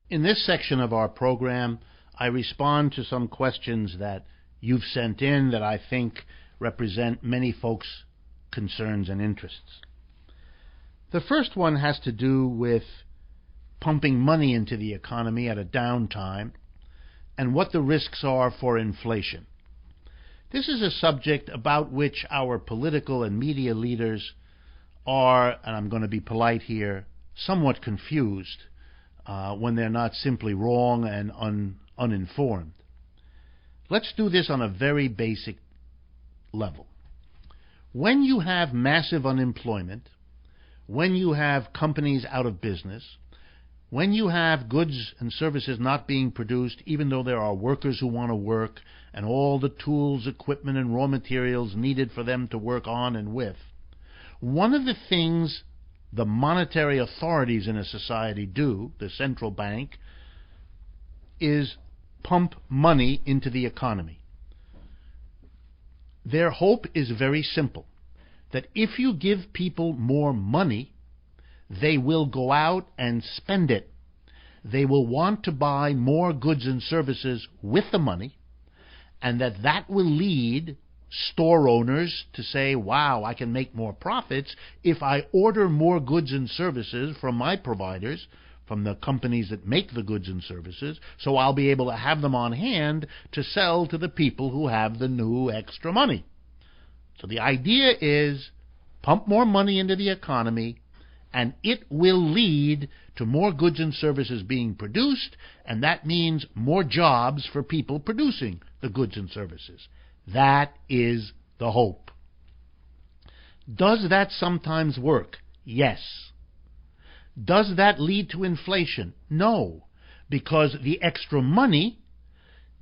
In this section of our program, I respond to some questions that you've sent in that I think represent many folks' concerns and interests. The first one has to do with pumping money into the economy at a downtime and what the risks are for inflation. This is a subject about which our political and media leaders are, and I'm going to be polite here, somewhat confused when they're not simply wrong and uninformed. Let's do this on a very basic level. When you have massive unemployment, when you have companies out of business, when you have goods and services not being produced, even though there are workers who want to work, and all the tools, equipment, and raw materials needed for them to work on and with, one of the things the monetary authorities in a society do, the central bank, is pump money into the economy. Their hope is very simple, that if you give people more money, they will go out and spend it. They will want to buy more goods and services with the money, and that will lead store owners to say, wow, I can make more profits if I order more goods and services from my providers, from the companies that make the goods and services, so I'll be able to have them on hand to sell to the people who have the new extra money. So the idea is pump more money into the economy, and it will lead to more goods and services being produced, and that means more jobs for people producing the goods and services. That is the hope. Does that sometimes work? Yes. Does that lead to inflation? No, because the extra money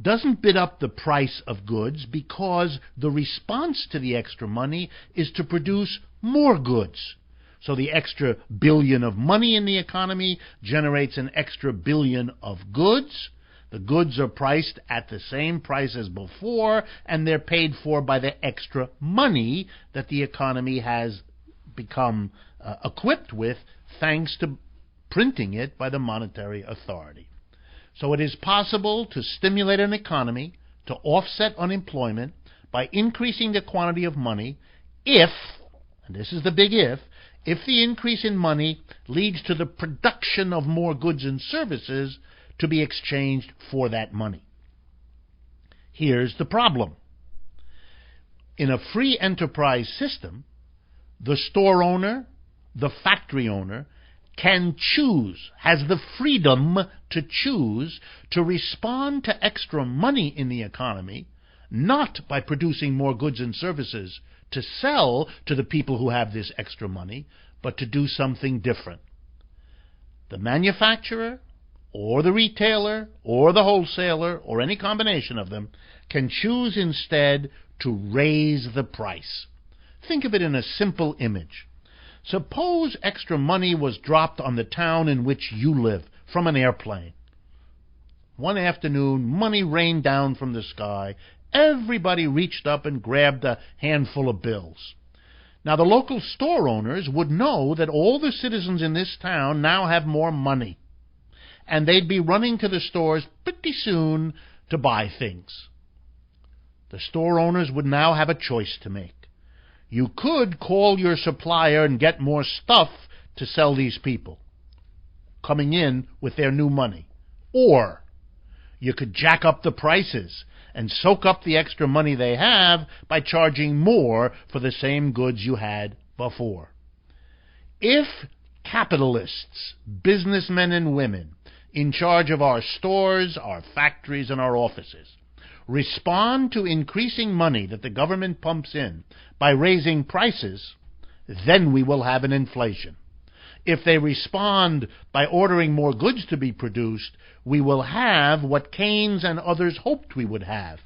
doesn't bid up the price of goods, because the response to the extra money is to produce more goods. So the extra billion of money in the economy generates an extra billion of goods. The goods are priced at the same price as before, and they're paid for by the extra money that the economy has become equipped with, thanks to printing it by the monetary authority. So it is possible to stimulate an economy, to offset unemployment, by increasing the quantity of money if, and this is the big if the increase in money leads to the production of more goods and services to be exchanged for that money. Here's the problem. In a free enterprise system, the store owner, the factory owner, can choose, has the freedom to choose to respond to extra money in the economy, not by producing more goods and services to sell to the people who have this extra money, but to do something different. The manufacturer, or the retailer, or the wholesaler, or any combination of them, can choose instead to raise the price. Think of it in a simple image. Suppose extra money was dropped on the town in which you live from an airplane. One afternoon, money rained down from the sky. Everybody reached up and grabbed a handful of bills. Now, the local store owners would know that all the citizens in this town now have more money, and they'd be running to the stores pretty soon to buy things. The store owners would now have a choice to make. You could call your supplier and get more stuff to sell these people coming in with their new money. Or you could jack up the prices and soak up the extra money they have by charging more for the same goods you had before. If capitalists, businessmen and women in charge of our stores, our factories, and our offices respond to increasing money that the government pumps in by raising prices, then we will have an inflation. If they respond by ordering more goods to be produced, we will have what Keynes and others hoped we would have,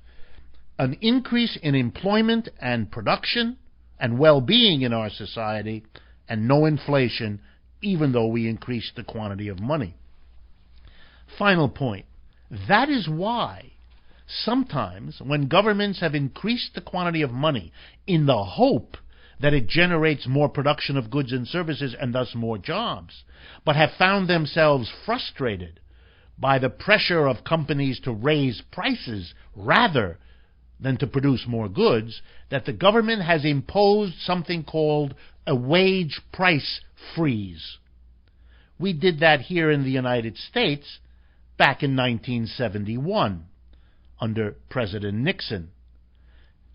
an increase in employment and production and well-being in our society, and no inflation, even though we increase the quantity of money. Final point. That is why sometimes when governments have increased the quantity of money in the hope that it generates more production of goods and services and thus more jobs, but have found themselves frustrated by the pressure of companies to raise prices rather than to produce more goods, that the government has imposed something called a wage price freeze. We did that here in the United States back in 1971 under President Nixon.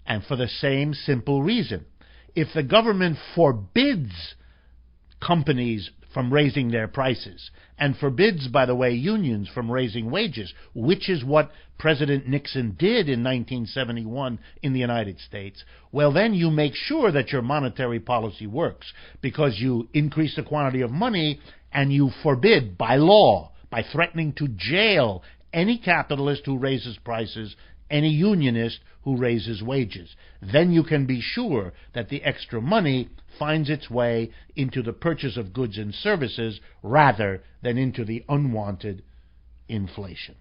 And for the same simple reason. If the government forbids companies from raising their prices, and forbids, by the way, unions from raising wages, which is what President Nixon did in 1971 in the United States, well, then you make sure that your monetary policy works, because you increase the quantity of money and you forbid, by law, by threatening to jail any capitalist who raises prices, any unionist who raises wages. Then you can be sure that the extra money finds its way into the purchase of goods and services rather than into the unwanted inflation.